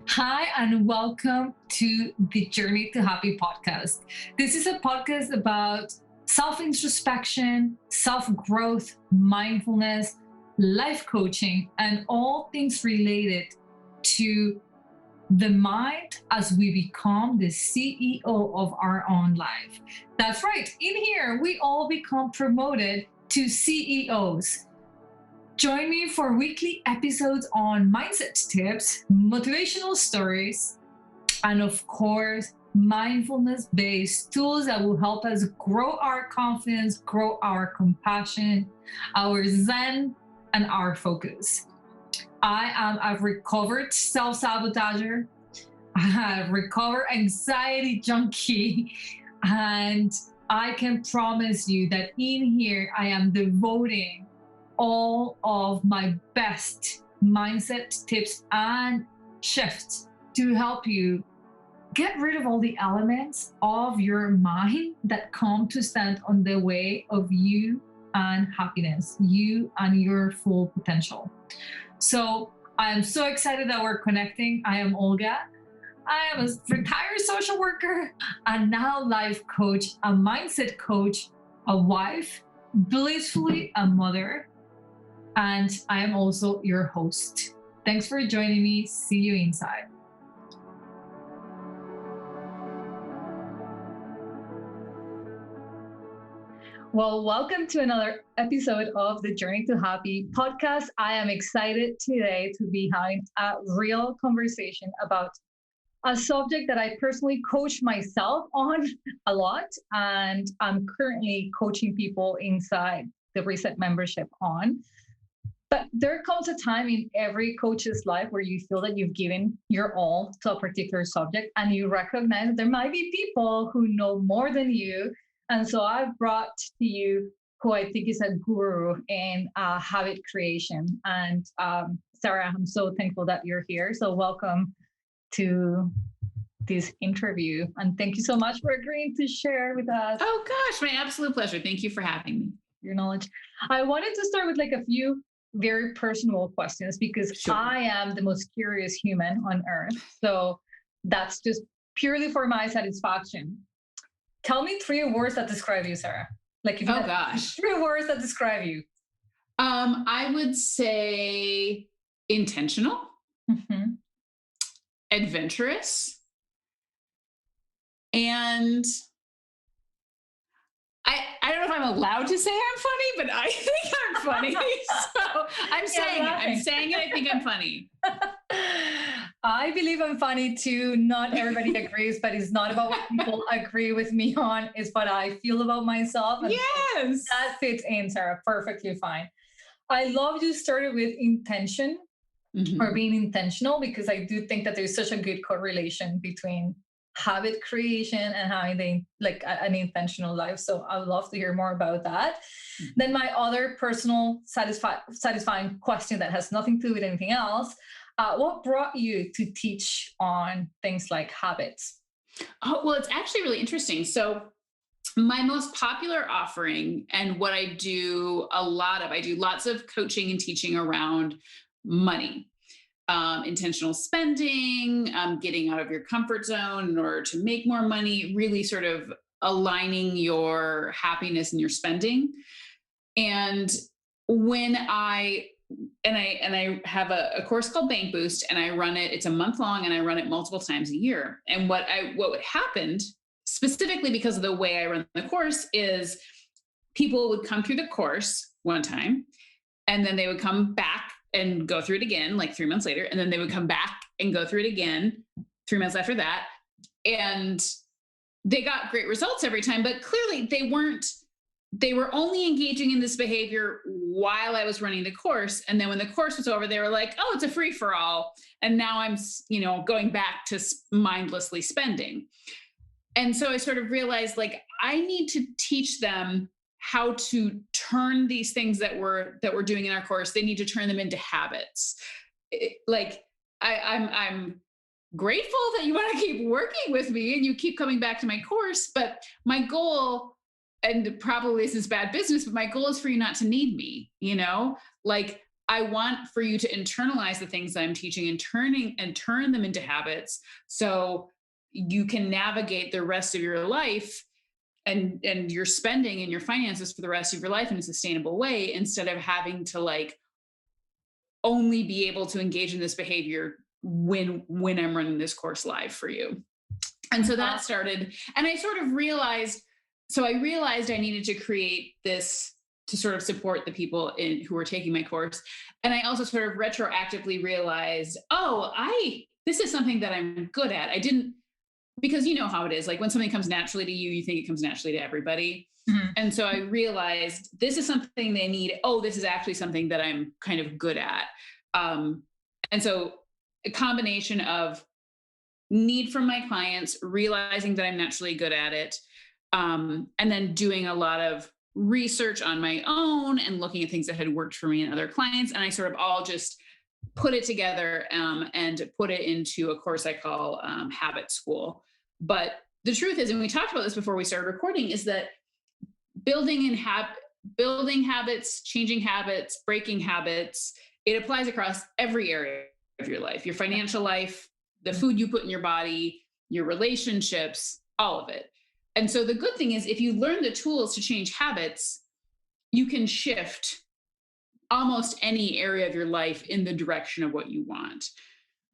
Hi, and welcome to the Journey to Happy podcast. This is a podcast about self introspection, self growth, mindfulness, life coaching, and all things related to the mind as we become the CEO of our own life. That's right. In here, we all become promoted to CEOs. Join me for weekly episodes on mindset tips, motivational stories, and of course, mindfulness based tools that will help us grow our confidence, grow our compassion, our zen, and our focus. I am a recovered self sabotager, a recovered anxiety junkie, and I can promise you that in here I am devoting all of my best mindset tips and shifts to help you get rid of all the elements of your mind that come to stand on the way of you and happiness, you and your full potential. So I am so excited that we're connecting. I am Olga. I am a retired social worker and now life coach, a mindset coach, a wife, blissfully a mother, and I am also your host. Thanks for joining me. See you inside. Well, welcome to another episode of the Journey to Happy podcast. I am excited today to be having a real conversation about a subject that I personally coach myself on a lot, and I'm currently coaching people inside the Reset membership on. But there comes a time in every coach's life where you feel that you've given your all to a particular subject and you recognize there might be people who know more than you. And so I've brought to you who I think is a guru in habit creation. And Sarah, I'm so thankful that you're here. So welcome to this interview. And thank you so much for agreeing to share with us. Oh gosh, my absolute pleasure. Thank you for having me. Your knowledge. I wanted to start with like a few very personal questions because Sure. I am the most curious human on earth. So that's just purely for my satisfaction. Tell me three words that describe you, Sarah. Like if you had Gosh. 3 words that describe you. I would say intentional, Mm-hmm. adventurous, and I don't know if I'm allowed to say I'm funny, but I think I'm funny. So I'm saying it. I'm saying it. I think I'm funny. I believe I'm funny too. Not everybody agrees, but it's not about what people agree with me on. It's what I feel about myself. And Yes. that fits in, Sarah. Perfectly fine. I love you started with intention or being intentional because I do think that there's such a good correlation between habit creation and having an intentional life. So I would love to hear more about that. Then my other personal satisfying question that has nothing to do with anything else. What brought you to teach on things like habits? Oh, well, it's actually really interesting. So my most popular offering and what I do I do lots of coaching and teaching around money. Intentional spending, getting out of your comfort zone in order to make more money, really sort of aligning your happiness and your spending. And when I have a course called Bank Boost and I run it, it's a month long and I run it multiple times a year. And what happened specifically because of the way I run the course is people would come through the course one time and then they would come back and go through it again, like 3 months later. And then they would come back and go through it again 3 months after that. And they got great results every time, but clearly they were only engaging in this behavior while I was running the course. And then when the course was over, they were like, oh, it's a free for all. And now I'm, going back to mindlessly spending. And so I sort of realized like, I need to teach them how to turn these things that we're doing in our course. They need to turn them into habits. I'm grateful that you want to keep working with me and you keep coming back to my course. But my goal, and probably this is bad business, but my goal is for you not to need me, like I want for you to internalize the things that I'm teaching and turn them into habits so you can navigate the rest of your life and your spending and your finances for the rest of your life in a sustainable way, instead of having to like only be able to engage in this behavior when I'm running this course live for you. And so that started, and I sort of realized I needed to create this to sort of support the people who were taking my course. And I also sort of retroactively realized, this is something that I'm good at. I didn't, because you know how it is. Like when something comes naturally to you, you think it comes naturally to everybody. Mm-hmm. And so I realized this is something they need. Oh, this is actually something that I'm kind of good at. And so a combination of need from my clients, realizing that I'm naturally good at it, and then doing a lot of research on my own and looking at things that had worked for me and other clients. And I sort of all just put it together and put it into a course I call Habit School. But the truth is, and we talked about this before we started recording, is that building habits, changing habits, breaking habits, it applies across every area of your life, your financial life, the food you put in your body, your relationships, all of it. And so the good thing is, if you learn the tools to change habits, you can shift almost any area of your life in the direction of what you want,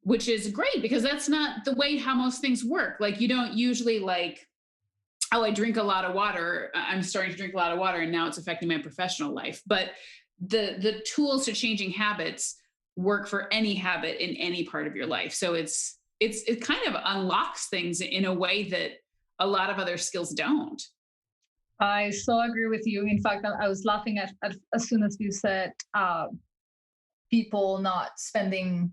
which is great because that's not the way how most things work. Like you don't usually like, I drink a lot of water. I'm starting to drink a lot of water and now it's affecting my professional life. But the tools to changing habits work for any habit in any part of your life. So it kind of unlocks things in a way that a lot of other skills don't. I so agree with you. In fact, I was laughing at as soon as you said people not spending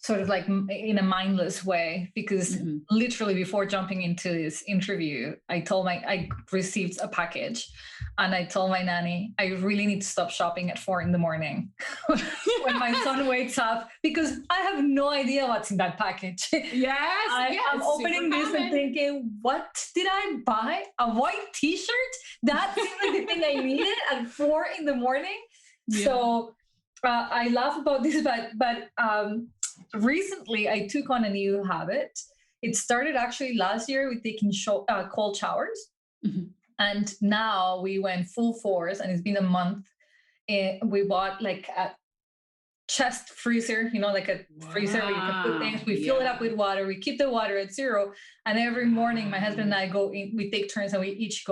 sort of like in a mindless way, because literally before jumping into this interview, I received a package and I told my nanny, I really need to stop shopping at 4 a.m. when my son wakes up, because I have no idea what's in that package. Yes. I'm opening this and thinking, what did I buy? A white t-shirt? That seemed like the thing I needed at 4 a.m. Yeah. So I laugh about this, but recently I took on a new habit. It started actually last year with taking cold showers. Mm-hmm. And now we went full force, and it's been a month. We bought like a chest freezer, like a freezer where you can put things. We fill it up with water. We keep the water at 0. And every morning my husband and I go in, we take turns and we each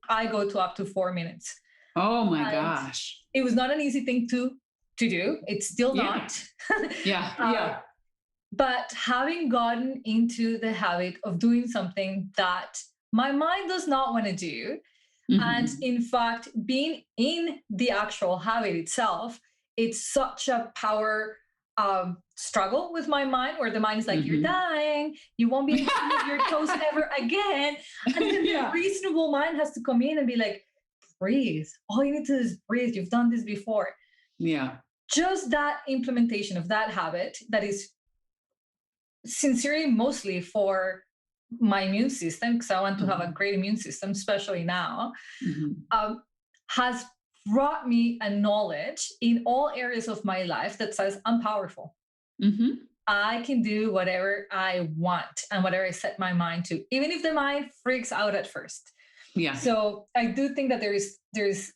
I go to up to 4 minutes. Oh my gosh. It was not an easy thing to do. It's still not. Yeah. But having gotten into the habit of doing something that my mind does not want to do, and in fact, being in the actual habit itself, it's such a power struggle with my mind, where the mind is like, you're dying, you won't be able to move your toes ever again. And then the reasonable mind has to come in and be like, breathe. All you need to do is breathe. You've done this before. Yeah. Just that implementation of that habit that is sincerely mostly for my immune system, because I want to have a great immune system, especially now, has brought me a knowledge in all areas of my life that says I'm powerful. I can do whatever I want and whatever I set my mind to, even if the mind freaks out at first. Yeah. So I do think that there's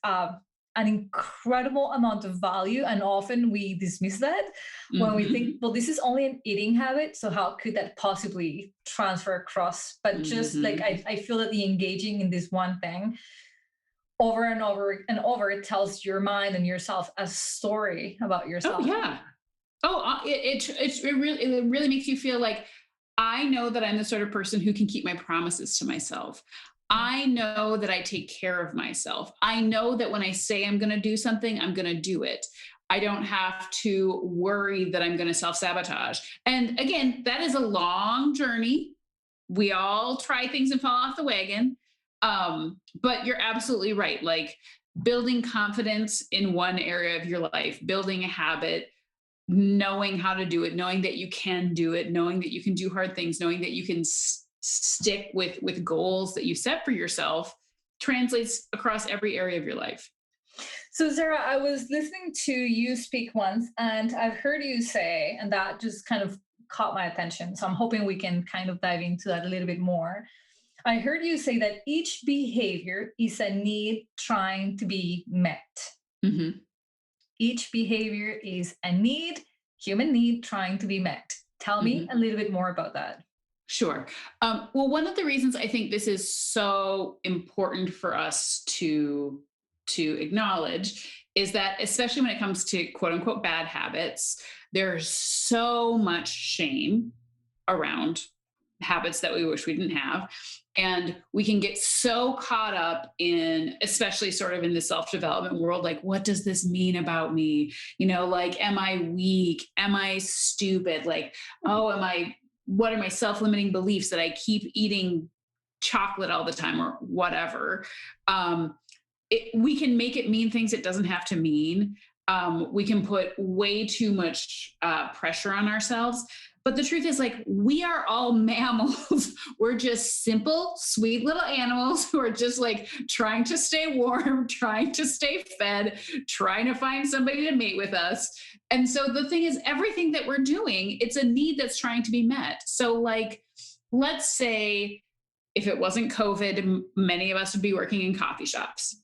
an incredible amount of value, and often we dismiss that when we think, well, this is only an eating habit, so how could that possibly transfer across? But just like I feel that the engaging in this one thing over and over and over, it tells your mind and yourself a story about yourself. Oh yeah. It really makes you feel like, I know that I'm the sort of person who can keep my promises to myself. I know that I take care of myself. I know that when I say I'm going to do something, I'm going to do it. I don't have to worry that I'm going to self-sabotage. And again, that is a long journey. We all try things and fall off the wagon. But you're absolutely right. Like building confidence in one area of your life, building a habit, knowing how to do it, knowing that you can do it, knowing that you can do hard things, knowing that you can stick with goals that you set for yourself, translates across every area of your life. So, Sarah, I was listening to you speak once, and I've heard you say, and that just kind of caught my attention. So, I'm hoping we can kind of dive into that a little bit more. I heard you say that each behavior is a need trying to be met. Mm-hmm. Each behavior is a need, human need trying to be met. Tell me a little bit more about that. Sure. Well, one of the reasons I think this is so important for us to acknowledge is that, especially when it comes to quote unquote bad habits, there's so much shame around habits that we wish we didn't have. And we can get so caught up in, especially sort of in the self-development world, like, what does this mean about me? You know, like, am I weak? Am I stupid? Like, oh, what are my self-limiting beliefs that I keep eating chocolate all the time or whatever? We can make it mean things it doesn't have to mean. We can put way too much pressure on ourselves. But the truth is, like, we are all mammals. We're just simple, sweet little animals who are just like trying to stay warm, trying to stay fed, trying to find somebody to mate with us. And so the thing is, everything that we're doing, it's a need that's trying to be met. So, like, let's say if it wasn't COVID, many of us would be working in coffee shops.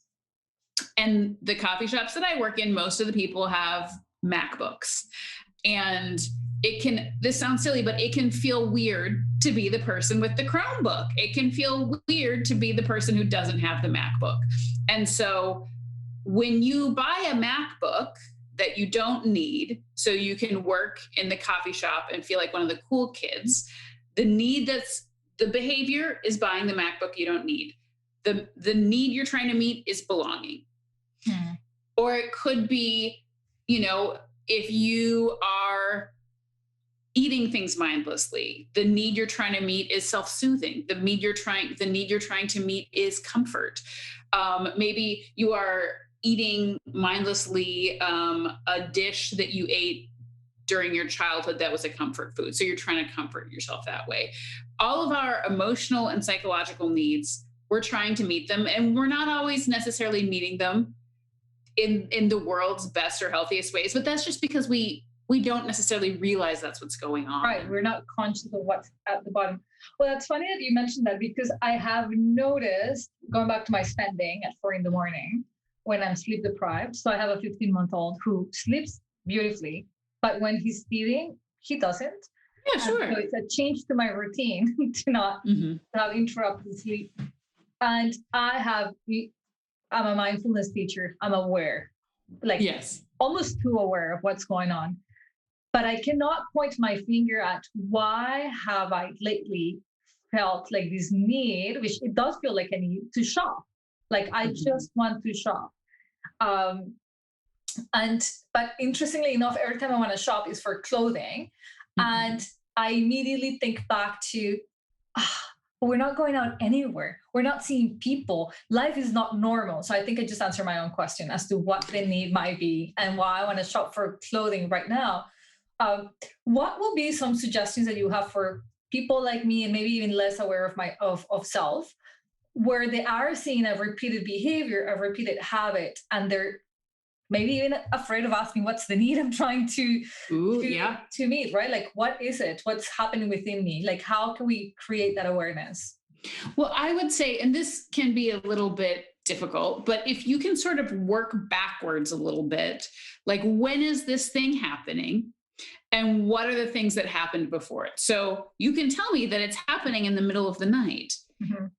And the coffee shops that I work in, most of the people have MacBooks. And this sounds silly, but it can feel weird to be the person with the Chromebook. It can feel weird to be the person who doesn't have the MacBook. And so when you buy a MacBook that you don't need, so you can work in the coffee shop and feel like one of the cool kids, the behavior is buying the MacBook you don't need. The need you're trying to meet is belonging. Or it could be, if you are eating things mindlessly, the need you're trying to meet is self-soothing. The need you're trying to meet is comfort. Maybe you are eating mindlessly a dish that you ate during your childhood that was a comfort food. So you're trying to comfort yourself that way. All of our emotional and psychological needs, we're trying to meet them, and we're not always necessarily meeting them in the world's best or healthiest ways. But that's just because we don't necessarily realize that's what's going on. Right. We're not conscious of what's at the bottom. Well, that's funny that you mentioned that, because I have noticed, going back to my spending at 4 a.m, when I'm sleep deprived. So I have a 15-month-old who sleeps beautifully, but when he's eating, he doesn't. Yeah, sure. So it's a change to my routine to not interrupt the sleep. And I'm a mindfulness teacher. I'm aware, almost too aware of what's going on. But I cannot point my finger at why have I lately felt like this need, which it does feel like a need to shop. Like I just want to shop. But interestingly enough, every time I want to shop is for clothing. And I immediately think back to, we're not going out anywhere. We're not seeing people. Life is not normal. So I think I just answered my own question as to what the need might be and why I want to shop for clothing right now. What will be some suggestions that you have for people like me, and maybe even less aware of self, where they are seeing a repeated behavior, a repeated habit, and they're maybe even afraid of asking, what's the need I'm trying to meet, right? Like, what is it? What's happening within me? Like, how can we create that awareness? Well, I would say, and this can be a little bit difficult, but if you can sort of work backwards a little bit, like, when is this thing happening? And what are the things that happened before it? So you can tell me that it's happening in the middle of the night.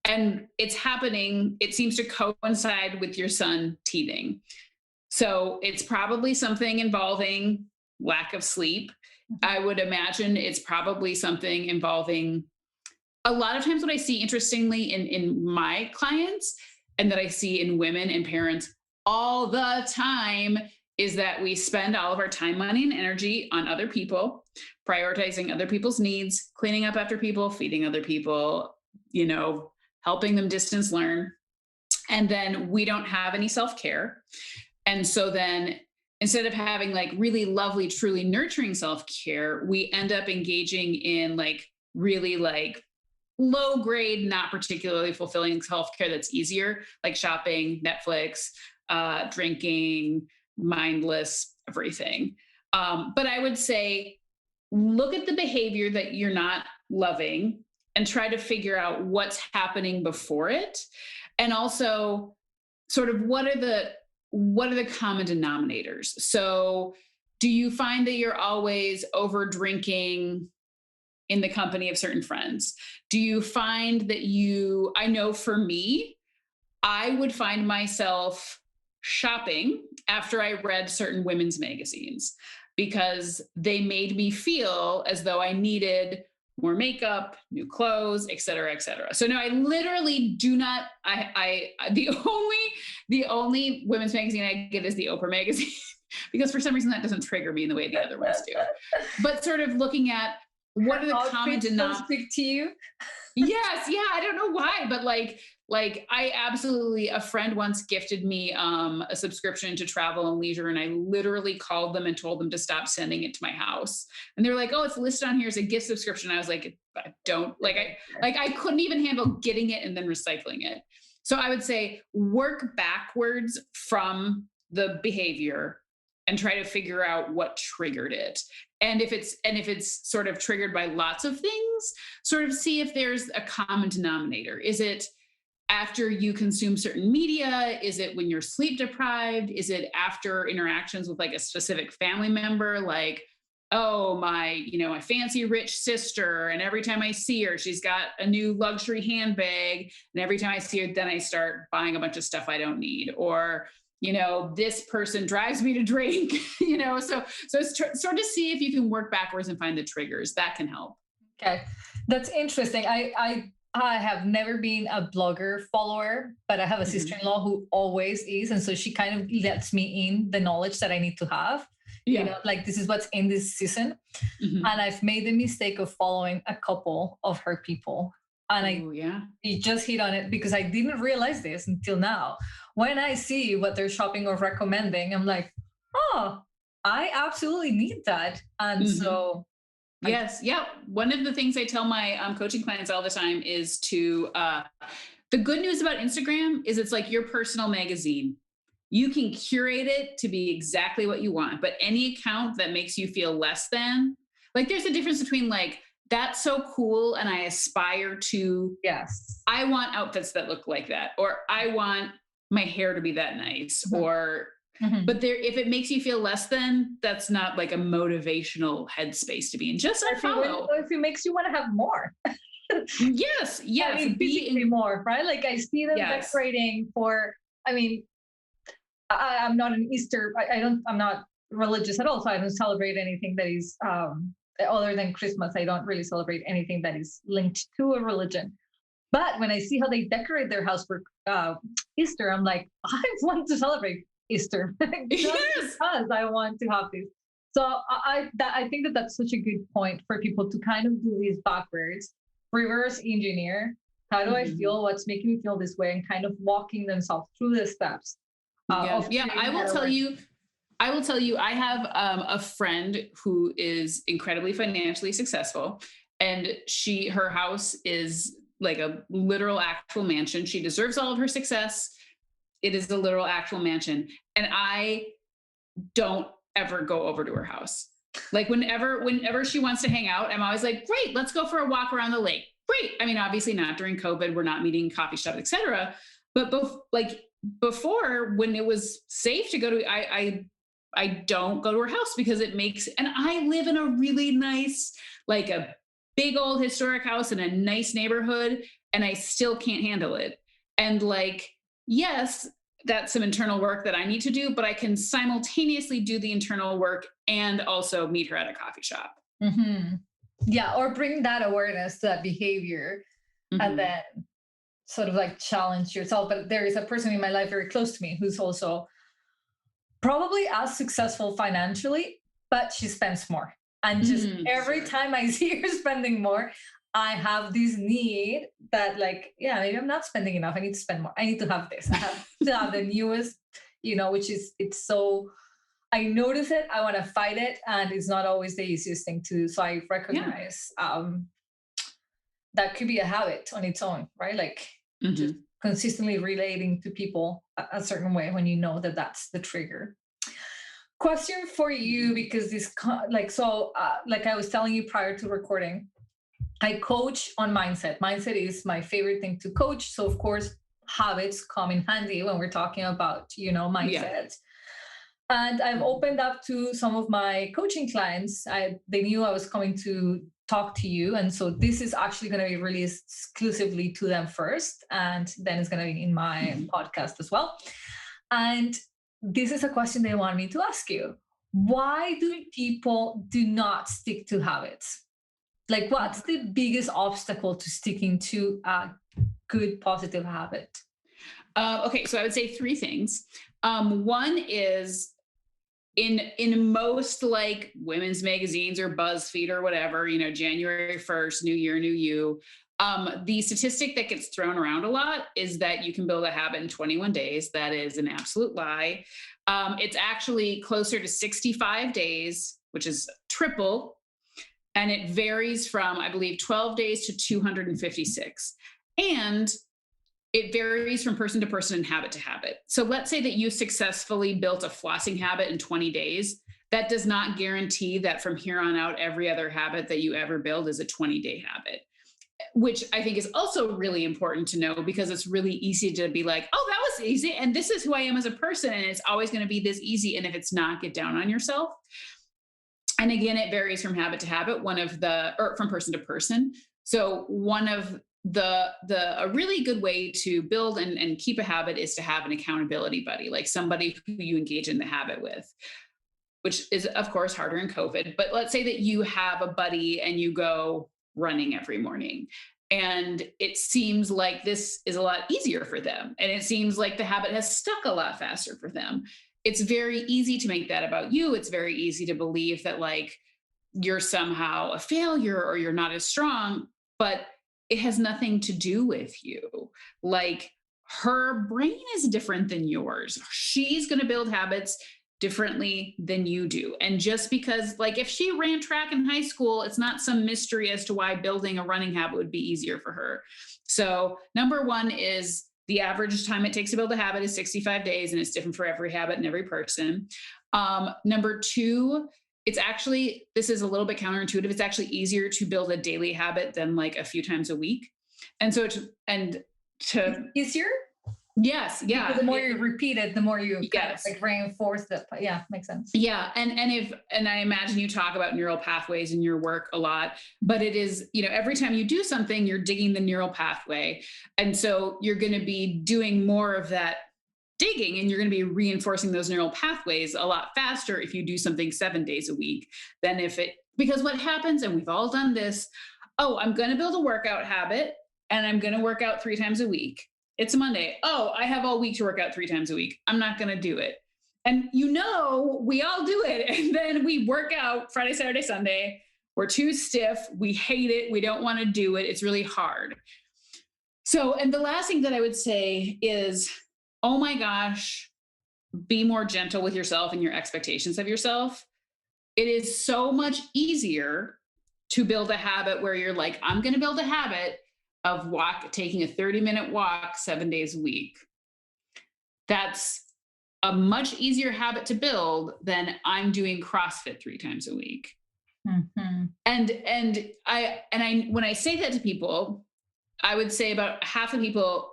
And it's happening, it seems to coincide with your son teething. So it's probably something involving lack of sleep. I would imagine it's probably something involving, a lot of times what I see, interestingly, in my clients, and that I see in women and parents all the time, is that we spend all of our time, money, and energy on other people, prioritizing other people's needs, cleaning up after people, feeding other people, helping them distance learn. And then we don't have any self-care. And so then, instead of having like really lovely, truly nurturing self-care, we end up engaging in like really like low grade, not particularly fulfilling self-care that's easier, like shopping, Netflix, drinking, mindless, everything. But I would say, look at the behavior that you're not loving and try to figure out what's happening before it. And also sort of what are the common denominators? So do you find that you're always over drinking in the company of certain friends? Do you find that I know for me, I would find myself shopping after I read certain women's magazines because they made me feel as though I needed more makeup, new clothes, et cetera, et cetera. So no, I literally do not, the only women's magazine I get is the Oprah magazine because for some reason that doesn't trigger me in the way the other ones do. But sort of looking at what are the common denominators. Speak to you? Yes. Yeah. I don't know why, but like I absolutely, a friend once gifted me a subscription to Travel and Leisure. And I literally called them and told them to stop sending it to my house. And they were like, oh, it's listed on here as a gift subscription. I was like, I don't I couldn't even handle getting it and then recycling it. So I would say work backwards from the behavior and try to figure out what triggered it. And if it's sort of triggered by lots of things, sort of see if there's a common denominator. Is it after you consume certain media? Is it when you're sleep deprived? Is it after interactions with like a specific family member? Like, oh, my fancy rich sister. And every time I see her, she's got a new luxury handbag. And every time I see her, then I start buying a bunch of stuff I don't need. Or, this person drives me to drink, so sort of see if you can work backwards and find the triggers. That can help. Okay. That's interesting. I have never been a blogger follower, but I have a sister-in-law who always is. And so she kind of lets me in the knowledge that I need to have, like this is what's in this season. Mm-hmm. And I've made the mistake of following a couple of her people. And you just hit on it because I didn't realize this until now. When I see what they're shopping or recommending, I'm like, oh, I absolutely need that. And so yes. Yeah. One of the things I tell my coaching clients all the time is the good news about Instagram is it's like your personal magazine. You can curate it to be exactly what you want, but any account that makes you feel less than, like there's a difference between like, that's so cool and I aspire to, I want outfits that look like that, or I want my hair to be that nice, or but if it makes you feel less than, that's not like a motivational headspace to be in. Just unfollow. If it makes you want to have more. Yes. I mean, be more, right? Like I see them decorating for, I'm not an Easter, I'm not religious at all. So I don't celebrate anything that is, other than Christmas. I don't really celebrate anything that is linked to a religion. But when I see how they decorate their house for Easter, I'm like, I want to celebrate Easter because I want to have this. So I think that that's such a good point for people to kind of do this backwards, reverse engineer. How do I feel? What's making me feel this way? And kind of walking themselves through the steps. I will tell you, I have a friend who is incredibly financially successful, and her house is like a literal actual mansion. She deserves all of her success. It is a literal actual mansion. And I don't ever go over to her house. Like whenever she wants to hang out, I'm always like, great, let's go for a walk around the lake. Great. I mean, obviously not during COVID, we're not meeting coffee shops, et cetera. But before, when it was safe to go to, I don't go to her house because and I live in a really nice, like a big old historic house in a nice neighborhood, and I still can't handle it. And like, yes, that's some internal work that I need to do, but I can simultaneously do the internal work and also meet her at a coffee shop. Mm-hmm. Yeah. Or bring that awareness to that behavior and then sort of like challenge yourself. But there is a person in my life very close to me who's also probably as successful financially, but she spends more. And just every time I see her spending more, I have this need that like, maybe I'm not spending enough. I need to spend more. I need to have this. I have to have the newest, it's so, I notice it. I want to fight it. And it's not always the easiest thing to do. So I recognize that could be a habit on its own, right? Like just consistently relating to people a certain way when you know that that's the trigger. Question for you, because like I was telling you prior to recording, I coach on mindset. Mindset is my favorite thing to coach. So of course, habits come in handy when we're talking about, mindset. Yeah. And I've opened up to some of my coaching clients. They knew I was coming to talk to you. And so this is actually going to be released exclusively to them first. And then it's going to be in my podcast as well. And this is a question they want me to ask you. Why do people do not stick to habits? Like, what's the biggest obstacle to sticking to a good, positive habit? Okay, so I would say three things. One is in most like women's magazines or BuzzFeed or whatever, January 1st, new year, new you. The statistic that gets thrown around a lot is that you can build a habit in 21 days. That is an absolute lie. It's actually closer to 65 days, which is triple. And it varies from, I believe, 12 days to 256. And it varies from person to person and habit to habit. So let's say that you successfully built a flossing habit in 20 days. That does not guarantee that from here on out, every other habit that you ever build is a 20-day habit, which I think is also really important to know, because it's really easy to be like, oh, that was easy. And this is who I am as a person. And it's always going to be this easy. And if it's not, get down on yourself. And again, it varies from habit to habit, or from person to person. So a really good way to build and keep a habit is to have an accountability buddy, like somebody who you engage in the habit with, which is of course harder in COVID. But let's say that you have a buddy and you go running every morning, and it seems like this is a lot easier for them. And it seems like the habit has stuck a lot faster for them. It's very easy to make that about you. It's very easy to believe that like you're somehow a failure or you're not as strong, but it has nothing to do with you. Like, her brain is different than yours. She's going to build habits differently than you do. And just because, like, if she ran track in high school, it's not some mystery as to why building a running habit would be easier for her. So number one is the average time it takes to build a habit is 65 days, and it's different for every habit and every person. Number two, this is a little bit counterintuitive. It's actually easier to build a daily habit than like a few times a week. And so easier? Yes. Yeah. Because the more you repeat it, the more you reinforce that. Yeah. Makes sense. Yeah. And I imagine you talk about neural pathways in your work a lot, but it is, every time you do something, you're digging the neural pathway. And so you're going to be doing more of that digging, and you're going to be reinforcing those neural pathways a lot faster if you do something 7 days a week than because what happens, and we've all done this, I'm going to build a workout habit and I'm going to work out 3 times a week. It's Monday. I have all week to work out 3 times a week. I'm not going to do it. And we all do it. And then we work out Friday, Saturday, Sunday. We're too stiff. We hate it. We don't want to do it. It's really hard. So, and the last thing that I would say is, oh my gosh, be more gentle with yourself and your expectations of yourself. It is so much easier to build a habit where you're like, I'm going to build a habit of taking a 30-minute walk 7 days a week. That's a much easier habit to build than I'm doing CrossFit 3 times a week. Mm-hmm. And I when I say that to people, I would say about half of people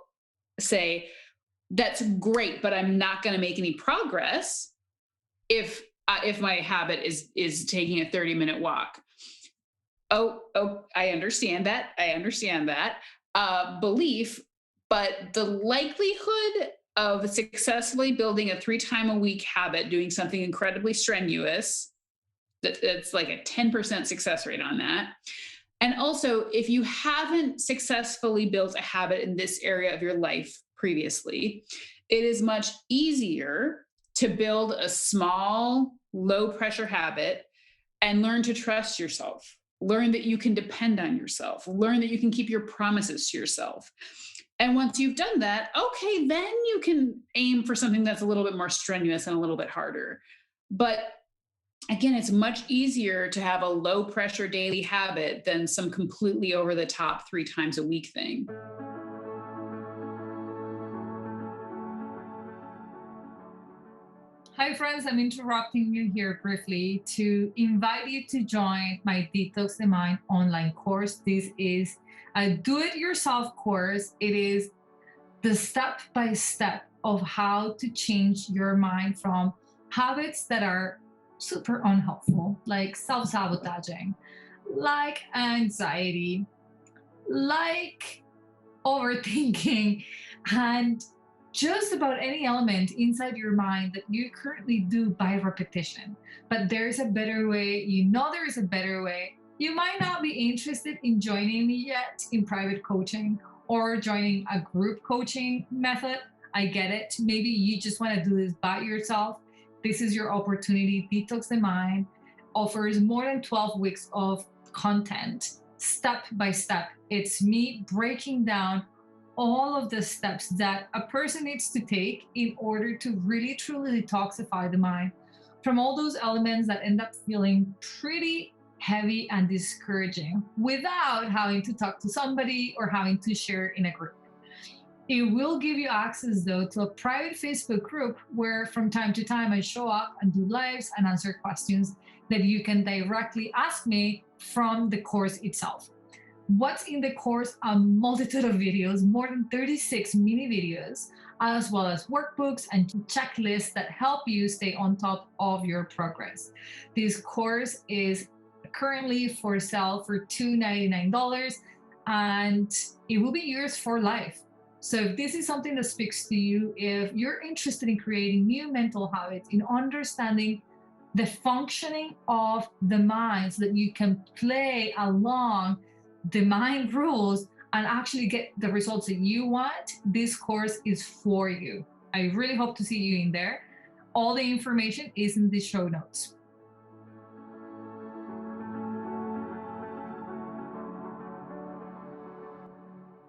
say, that's great, but I'm not going to make any progress if my habit is taking a 30-minute walk. Oh, I understand that. Belief, but the likelihood of successfully building a 3-time-a-week habit, doing something incredibly strenuous, that's like a 10% success rate on that. And also, if you haven't successfully built a habit in this area of your life previously, it is much easier to build a small, low-pressure habit and learn to trust yourself. Learn that you can depend on yourself. Learn that you can keep your promises to yourself. And once you've done that, okay, then you can aim for something that's a little bit more strenuous and a little bit harder. But again, it's much easier to have a low pressure daily habit than some completely over the top 3 times a week thing. Hi, friends. I'm interrupting you here briefly to invite you to join my Detox the Mind online course. This is a do it yourself course. It is the step by step of how to change your mind from habits that are super unhelpful, like self sabotaging, like anxiety, like overthinking, and just about any element inside your mind that you currently do by repetition. But there's a better way. You know, there is a better way. You might not be interested in joining me yet in private coaching or joining a group coaching method. I get it. Maybe you just want to do this by yourself. This is your opportunity. Detox the Mind offers more than 12 weeks of content, step by step. It's me breaking down all of the steps that a person needs to take in order to really truly detoxify the mind from all those elements that end up feeling pretty heavy and discouraging without having to talk to somebody or having to share in a group. It will give you access, though, to a private Facebook group where from time to time I show up and do lives and answer questions that you can directly ask me from the course itself. What's in the course? A multitude of videos, more than 36 mini videos, as well as workbooks and checklists that help you stay on top of your progress. This course is currently for sale for $299 and it will be yours for life. So if this is something that speaks to you, if you're interested in creating new mental habits, in understanding the functioning of the mind so that you can play along the mind rules and actually get the results that you want, this course is for you. I really hope to see you in there. All the information is in the show notes.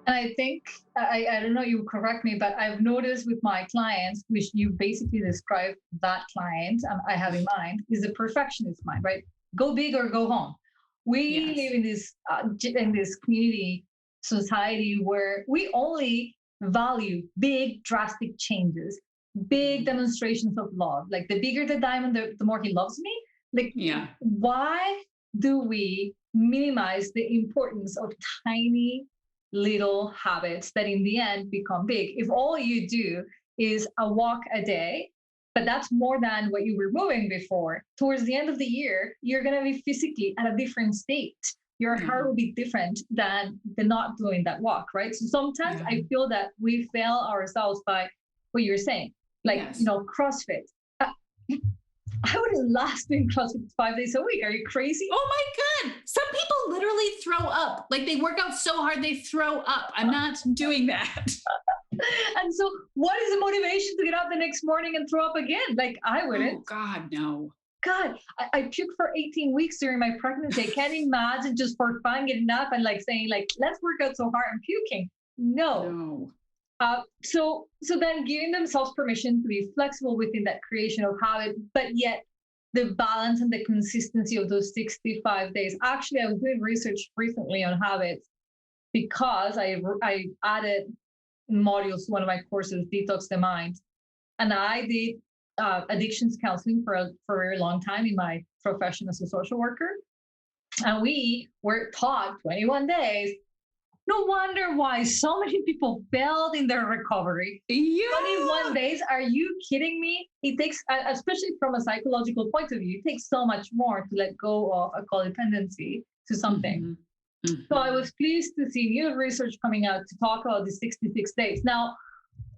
And I think, I don't know, you correct me, but I've noticed with my clients, which you basically describe that client I have in mind, is the perfectionist mind, right? Go big or go home. We live in this community society where we only value big, drastic changes, big demonstrations of love. Like the bigger the diamond, the more he loves me. Like, why do we minimize the importance of tiny little habits that in the end become big? If all you do is a walk a day, but that's more than what you were moving before, towards the end of the year, you're going to be physically at a different state. Your heart will be different than the not doing that walk, right? So sometimes I feel that we fail ourselves by what you're saying, like, CrossFit. I wouldn't last doing CrossFit 5 days a week. Are you crazy? Oh my God. Some people literally throw up. Like they work out so hard, they throw up. I'm not doing that. And so what is the motivation to get up the next morning and throw up again? Like I wouldn't. Oh God, no. God, I puked for 18 weeks during my pregnancy. I can't imagine just for fun getting up and like saying like, let's work out so hard and puking. No. So then giving themselves permission to be flexible within that creation of habit, but yet the balance and the consistency of those 65 days. Actually, I was doing research recently on habits because I added modules to one of my courses, Detox the Mind. And I did addictions counseling for a very long time in my profession as a social worker. And we were taught 21 days. No wonder why so many people failed in their recovery. 21 days? Are you kidding me? It takes, especially from a psychological point of view, it takes so much more to let go of a codependency to something. So I was pleased to see new research coming out to talk about the 66 days. Now,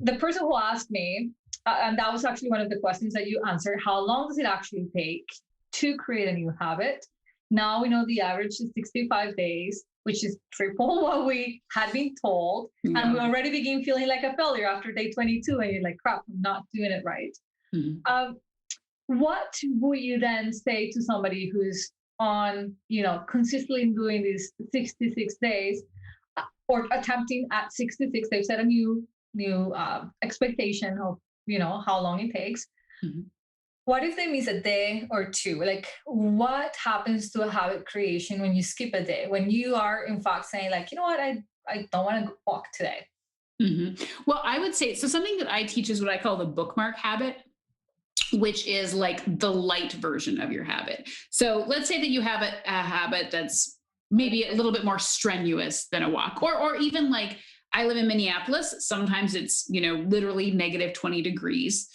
the person who asked me, and that was actually one of the questions that you answered, how long does it actually take to create a new habit? Now we know the average is 65 days, which is triple what we had been told. And we already begin feeling like a failure after day 22. And you're like, crap, I'm not doing it right. What would you then say to somebody who's on, consistently doing these 66 days or attempting at 66? They've set a new expectation of, how long it takes. What if they miss a day or two? Like, what happens to a habit creation when you skip a day? When you are, in fact, saying, like, you know what, I don't want to walk today. Well, I would say, so something that I teach is what I call the bookmark habit, which is like the light version of your habit. So let's say that you have a habit that's maybe a little bit more strenuous than a walk, or even like, I live in Minneapolis. Sometimes it's, literally negative 20 degrees.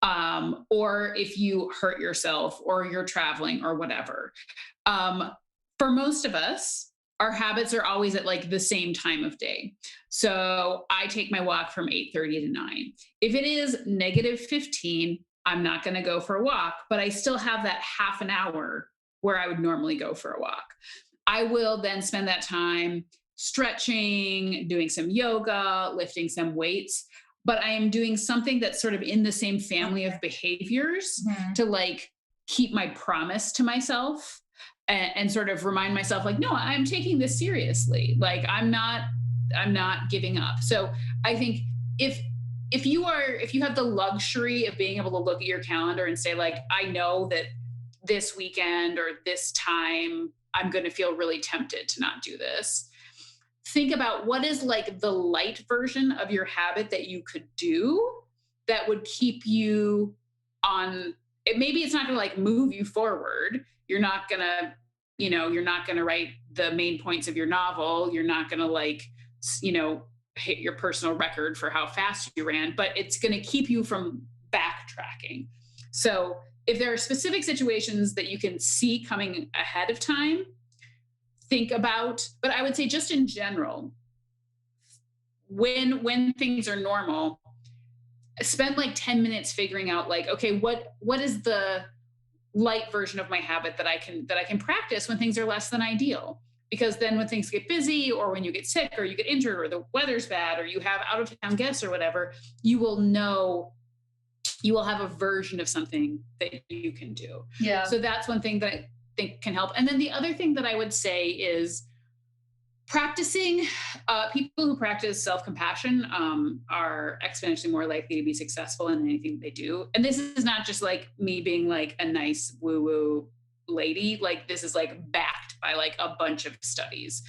Or if you hurt yourself or you're traveling or whatever. For most of us, our habits are always at like the same time of day. So I take my walk from 8:30 to 9. If it is negative 15, I'm not going to go for a walk, but I still have that half an hour where I would normally go for a walk. I will then spend that time stretching, doing some yoga, lifting some weights, but I am doing something that's sort of in the same family of behaviors to like keep my promise to myself and sort of remind myself like, no, I'm taking this seriously. Like I'm not giving up. So I think if you have the luxury of being able to look at your calendar and say like, I know that this weekend or this time, I'm going to feel really tempted to not do this. Think about what is like the light version of your habit that you could do that would keep you on it. Maybe it's not going to like move you forward. You're not going to write the main points of your novel. You're not going to like, hit your personal record for how fast you ran, but it's going to keep you from backtracking. So if there are specific situations that you can see coming ahead of time, think about, but I would say just in general, when things are normal, spend like 10 minutes figuring out like, okay, what is the light version of my habit that I can practice when things are less than ideal? Because then when things get busy or when you get sick or you get injured or the weather's bad or you have out of town guests or whatever, you will have a version of something that you can do. Yeah. So that's one thing that I think can help. And then the other thing that I would say is practicing. People who practice self-compassion are exponentially more likely to be successful in anything they do. And this is not just like me being like a nice woo-woo lady. Like this is like backed by like a bunch of studies,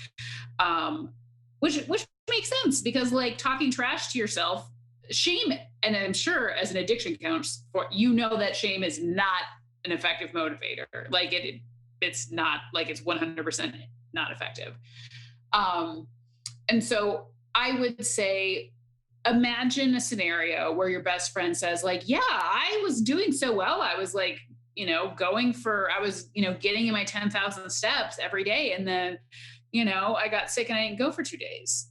which makes sense because like talking trash to yourself, shame, and I'm sure as an addiction counts for, that shame is not an effective motivator. Like it's not like it's 100% not effective. And so I would say, imagine a scenario where your best friend says like, yeah, I was doing so well. I was like, getting in my 10,000 steps every day. And then, I got sick and I didn't go for 2 days.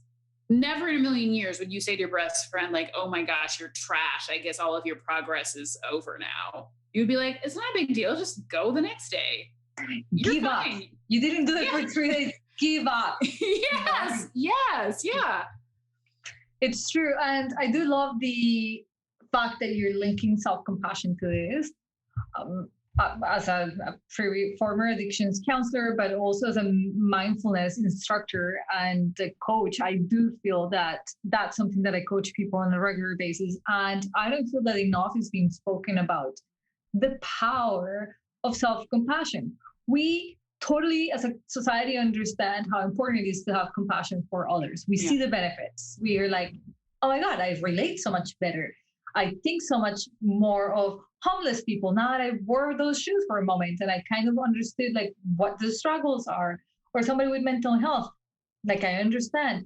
Never in a million years would you say to your best friend, like, oh my gosh, you're trash. I guess all of your progress is over now. You'd be like, it's not a big deal. Just go the next day. Give up. You didn't do it for 3 days. Give up. Yes. Yeah. It's true. And I do love the fact that you're linking self-compassion to this. As a former addictions counselor, but also as a mindfulness instructor and a coach, I do feel that that's something that I coach people on a regular basis. And I don't feel that enough is being spoken about. The power of self-compassion. We totally, as a society, understand how important it is to have compassion for others. We see the benefits. We are like, oh my God, I relate so much better. I think so much more of homeless people. Now that I wore those shoes for a moment and I kind of understood like what the struggles are, or somebody with mental health, like I understand.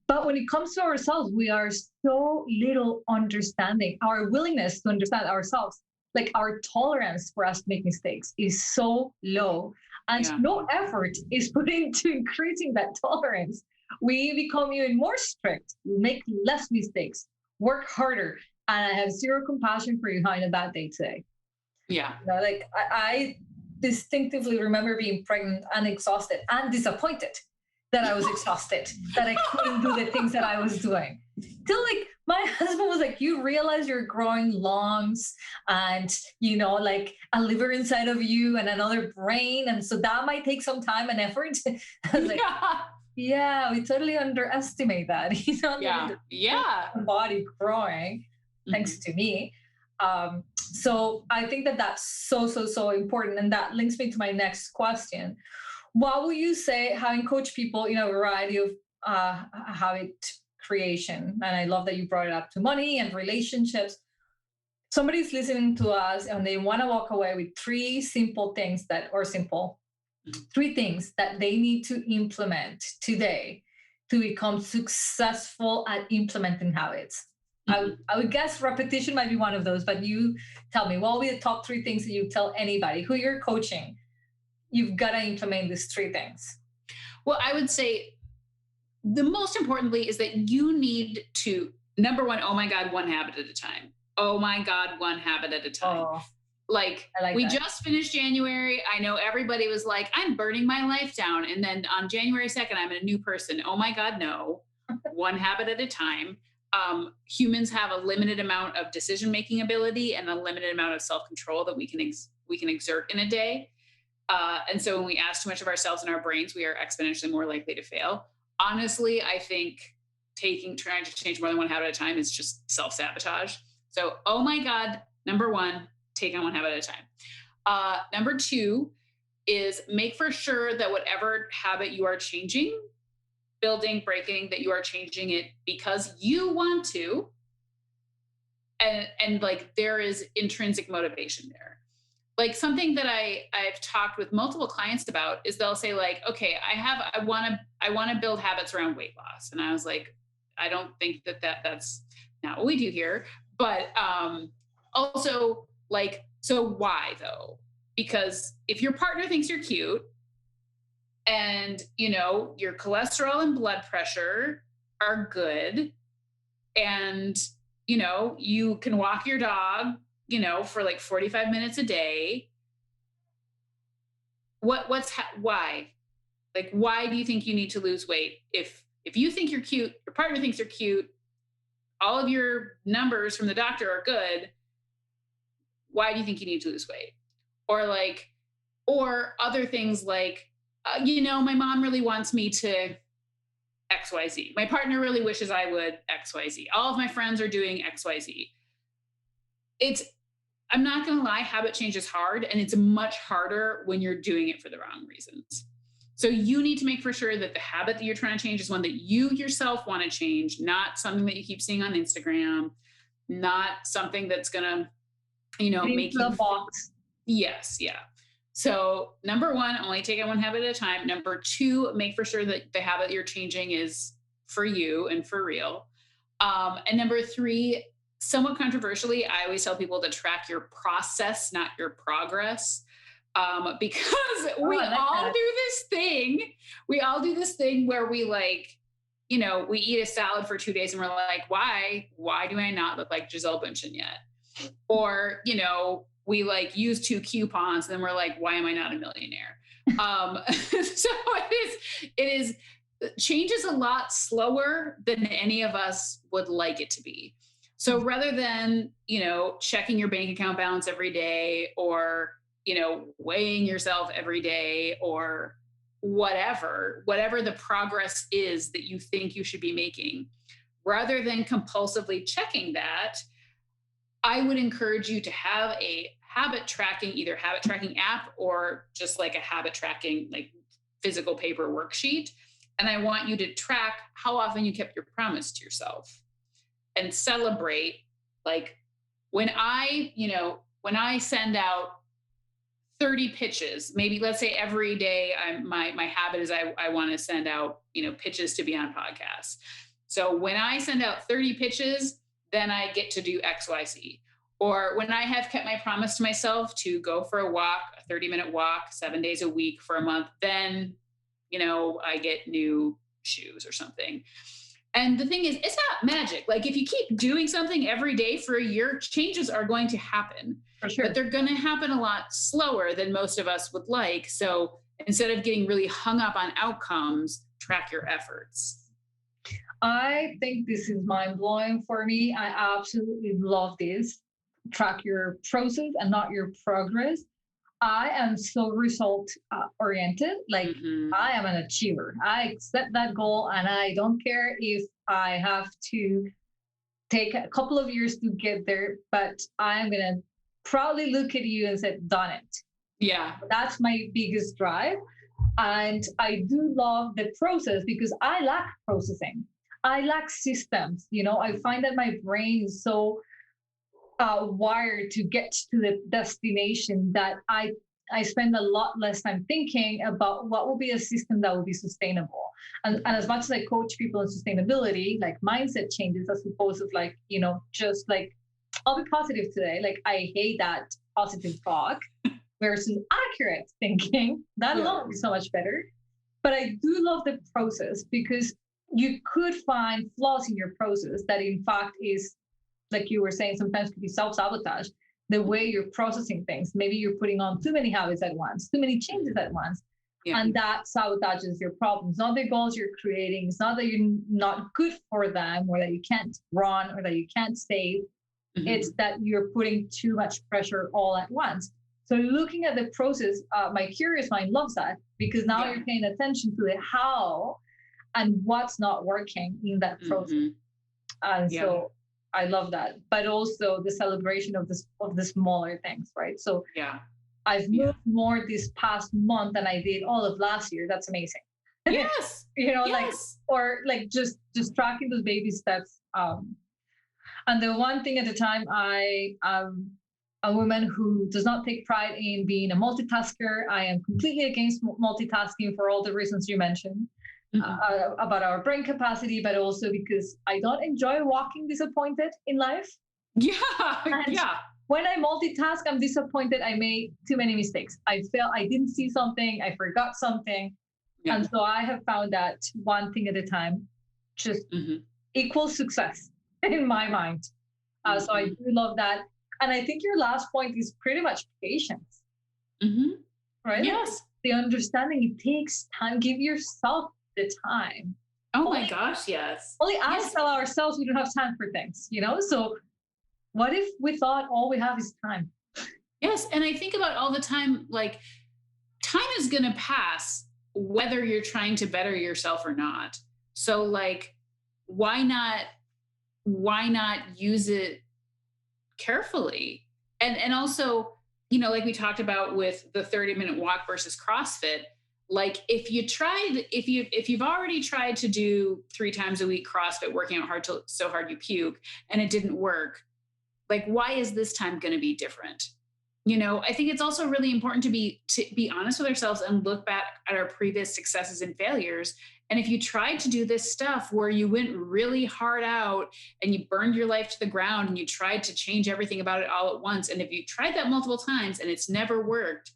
But when it comes to ourselves, we are so little understanding. Our willingness to understand ourselves, like our tolerance for us to make mistakes is so low. And no effort is put into increasing that tolerance. We become even more strict, make less mistakes, work harder. And I have zero compassion for you having a bad day today. Yeah. I distinctively remember being pregnant and exhausted and disappointed that I was exhausted, that I couldn't do the things that I was doing. Till like my husband was like, you realize you're growing lungs and, like a liver inside of you and another brain. And so that might take some time and effort. I was like, yeah, we totally underestimate that. The body growing. Thanks to me. So I think that that's so important. And that links me to my next question. What will you say, having coached people in a variety of habit creation, and I love that you brought it up to money and relationships. somebody's listening to us and they want to walk away with three things that they need to implement today to become successful at implementing habits. I would guess repetition might be one of those, but you tell me, what will be the top three things that you tell anybody who you're coaching? You've got to implement these three things. Well, I would say the most importantly is that you need to, number one, oh my God, one habit at a time. Oh my God, one habit at a time. Oh, like we just finished January. I know everybody was like, I'm burning my life down. And then on January 2nd, I'm a new person. Oh my God, no. One habit at a time. Humans have a limited amount of decision-making ability and a limited amount of self-control that we can exert in a day. And so when we ask too much of ourselves and our brains, we are exponentially more likely to fail. Honestly, I think trying to change more than one habit at a time is just self-sabotage. So, oh my God, number one, take on one habit at a time. Number two is make for sure that whatever habit you are changing, building, breaking, that you are changing it because you want to. And like there is intrinsic motivation there. Like something that I've talked with multiple clients about is they'll say like, okay, I want to build habits around weight loss. And I was like, I don't think that's not what we do here. But also like, so why though? Because if your partner thinks you're cute and, you know, your cholesterol and blood pressure are good and, you know, you can walk your dog, you know, for like 45 minutes a day, why? Like, why do you think you need to lose weight? If you think you're cute, your partner thinks you're cute, all of your numbers from the doctor are good, why do you think you need to lose weight? Or other things like, you know, my mom really wants me to XYZ. My partner really wishes I would XYZ. All of my friends are doing XYZ. I'm not going to lie, habit change is hard, and it's much harder when you're doing it for the wrong reasons. So you need to make for sure that the habit that you're trying to change is one that you yourself want to change, not something that you keep seeing on Instagram, not something that's going to, you know, make you box. Yes. Yeah. So number one, only take it one habit at a time. Number two, make for sure that the habit you're changing is for you and for real. And number three, somewhat controversially, I always tell people to track your process, not your progress. Because we all do this thing. We all do this thing where we like, you know, we eat a salad for 2 days and we're like, why do I not look like Gisele Bündchen yet? Or, you know, we like use 2 coupons and then we're like, why am I not a millionaire? So it is change is a lot slower than any of us would like it to be. So rather than, you know, checking your bank account balance every day or, you know, weighing yourself every day or whatever the progress is that you think you should be making, rather than compulsively checking that, I would encourage you to have a either habit tracking app or just like a habit tracking, like physical paper worksheet. And I want you to track how often you kept your promise to yourself and celebrate. Like when I send out 30 pitches, maybe let's say every day my habit is I want to send out, you know, pitches to be on podcasts. So when I send out 30 pitches, then I get to do XYZ. Or when I have kept my promise to myself to go for a walk, a 30-minute walk, 7 days a week for a month, then, you know, I get new shoes or something. And the thing is, it's not magic. Like if you keep doing something every day for a year, changes are going to happen. For sure. But they're going to happen a lot slower than most of us would like. So instead of getting really hung up on outcomes, track your efforts. I think this is mind-blowing for me. I absolutely love this. Track your process and not your progress. I am so result oriented. Like I am an achiever. I set that goal and I don't care if I have to take a couple of years to get there, but I'm going to proudly look at you and say, done it. Yeah. That's my biggest drive. And I do love the process because I lack processing. I lack systems. You know, I find that my brain is so wired to get to the destination that I spend a lot less time thinking about what will be a system that will be sustainable. And as much as I coach people in sustainability, like mindset changes, as opposed to like, just like, I'll be positive today. Like, I hate that positive talk versus accurate thinking. That alone would be so much better. But I do love the process, because you could find flaws in your process that in fact is, like you were saying, sometimes could be self-sabotage. The way you're processing things. Maybe you're putting on too many habits at once, too many changes at once. Yeah. And that sabotages your problems. Not the goals you're creating. It's not that you're not good for them, or that you can't run, or that you can't save. Mm-hmm. It's that you're putting too much pressure all at once. So looking at the process, my curious mind loves that, because now you're paying attention to the how and what's not working in that process. Mm-hmm. And so I love that, but also the celebration of the smaller things, right? So I've moved more this past month than I did all of last year. That's amazing. Yes. Like, or like just tracking those baby steps. And the one thing at the time, I am a woman who does not take pride in being a multitasker. I am completely against multitasking for all the reasons you mentioned. About our brain capacity, but also because I don't enjoy walking disappointed in life. When I multitask, I'm disappointed I made too many mistakes. I felt I didn't see something, I forgot something. And so I have found that one thing at a time just equals success in my mind. So I do love that. And I think your last point is pretty much patience. Right? Yes. The understanding it takes time. Give yourself the time. My gosh, yes. Only us tell ourselves we don't have time for things, So what if we thought all we have is time? Yes, and I think about all the time, like, time is going to pass whether you're trying to better yourself or not. So like, why not use it carefully? And also, like we talked about with the 30-minute walk versus CrossFit, like if you've already tried to do 3 times a week CrossFit, working out so hard you puke, and it didn't work, like, why is this time going to be different? I think it's also really important to be honest with ourselves and look back at our previous successes and failures. And if you tried to do this stuff where you went really hard out and you burned your life to the ground and you tried to change everything about it all at once, and if you tried that multiple times and it's never worked,